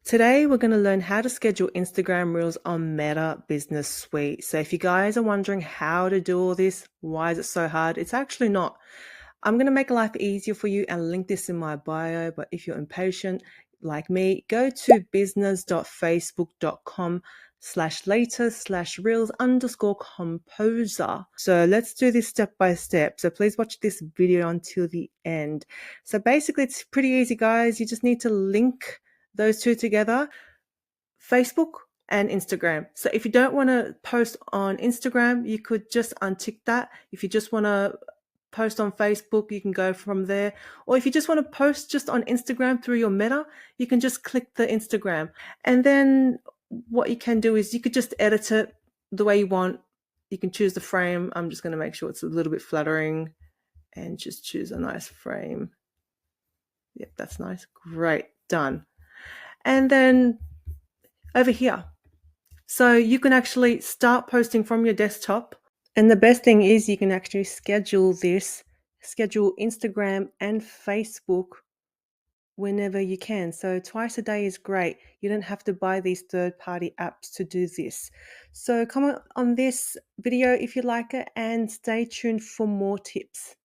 Today, we're going to learn how to schedule Instagram Reels on Meta Business Suite. So, if you guys are wondering how to do all this, why is it so hard? It's actually not. I'm going to make life easier for you and link this in my bio. But if you're impatient like me, go to business.facebook.com/latest/reels_composer. So let's do this step by step. So please watch this video until the end. So basically, it's pretty easy, guys. You just need to link those two together, Facebook and Instagram. So if you don't want to post on Instagram, you could just untick that. If you just want to post on Facebook, you can go from there. Or if you just want to post just on Instagram through your Meta, you can just click the Instagram. And then what you can do is you could just edit it the way you want. You can choose the frame. I'm just going to make sure it's a little bit flattering and just choose a nice frame. Yep, that's nice. Great, done. And then over here, so you can actually start posting from your desktop. And the best thing is you can actually schedule Instagram and Facebook whenever you can. So twice a day is great. You don't have to buy these third-party apps to do this. So comment on this video if you like it and stay tuned for more tips.